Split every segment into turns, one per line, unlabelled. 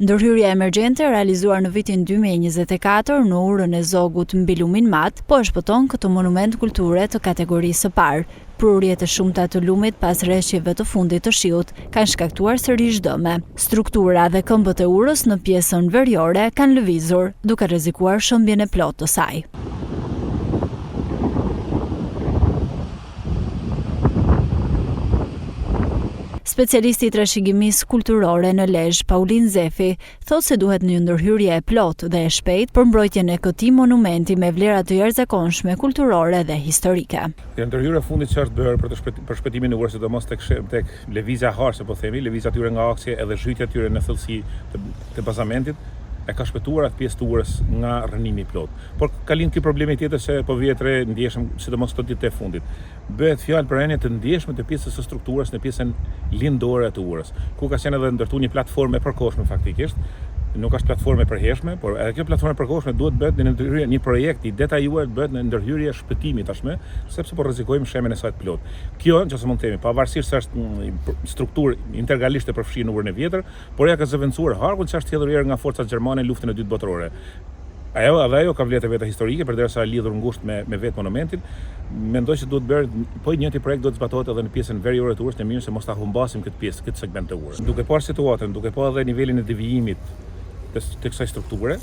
Ndërhyrja emergjente realizuar në vitin 2024 në urën e Zogut mbi lumin mat, po e shpëton këtë monument kulture të kategorisë së parë. Prurjet e shumta të lumit pas rreshjeve të fundit të shiut kanë shkaktuar sërish dëme. Struktura dhe këmbët e urës në pjesën veriore kanë lëvizur, duke rrezikuar shëmbjen e plotë të saj. Specialisti i trashëgimisë kulturore në Lezhë, Paulin Zefi, thotë se duhet një ndërhyrje e plotë dhe e shpejtë për mbrojtjen e këtij monumenti me vlera të jashtëzakonshme kulturore dhe historike.
Ndërhyrja e fundit që është bërë për shpëtimin e urës, sidomos tek lëvizja harse, po themi, lëvizja tyre nga aksje edhe zhytja tyre në thellësi të bazamentit, e ka shpëtuar atë pjesë të urës nga rënimi i plot. Por ka lind ky problemi tjetër se po vihet re ndjeshëm, sidomos këto ditë të fundit. Bëhet fjalë për rënje të ndjeshme të pjesës së strukturës në pjesën lindore të urës, ku ka qenë edhe ndërtuar një platformë e përkohshme faktikisht. Nuk është platformë e përhershme, por edhe kjo platformë e përkohshme duhet bëhet në ndërhyrje një projekt i detajuar, bëhet në ndërhyrje shpëtimi tashmë, sepse po rrezikojmë shemën e saj të plot. Kjo, nëse mund të themi, pavarësisht se është një strukturë integralisht e përfshirë në urën e vjetër, por ja ka zëvendësuar harkun që është hedhur nga forcat gjermane në luftën e dytë botërore. Ajo ka vlerë vetë historike, përderisa lidhur ngushtë me vetë monumentin. Mendoj se duhet bërë, po i njëjti projekt duhet zbatohet edhe në pjesën veriore të urës, në mënyrë se mos ta humbasim këtë pjesë, këtë segment të urës. Duke parë situatën, duke parë edhe nivelin e devijimit të kësaj strukture,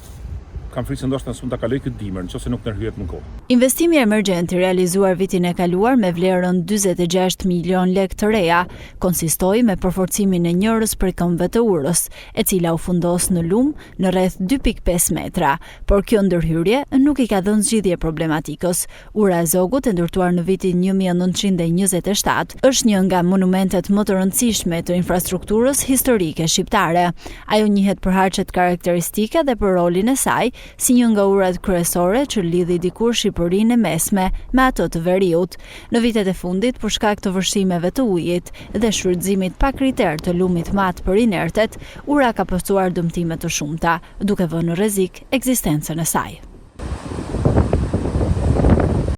kam frikë se ndoshta s'mund ta kaloj këtë dimër, nëse nuk ndërhyjet në kohë.
Investimi emergjent i realizuar vitin e kaluar me vlerën 46 milion lekë të reja konsistoi me përforcimin e njërës prej këmbëve të urës, e cila u fundos në lum në rreth 2.5 metra, por kjo ndërhyrje nuk i ka dhënë zgjidhje problematikës. Ura e Zogut, e ndërtuar në vitin 1927, është një nga monumentet më të rëndësishme të infrastrukturës historike shqiptare. Ajo njihet për harçet karakteristike dhe për rolin e saj si një nga urat kryesore që lidhi dikur Shqipërinë e mesme me atë të veriut. Në vitet e fundit, për shkak të vështrimeve të ujit dhe shfrytëzimit pa kriter të lumit mat për inertet, ura ka pasur dëmtime të shumta, duke vënë në rrezik ekzistencën e saj.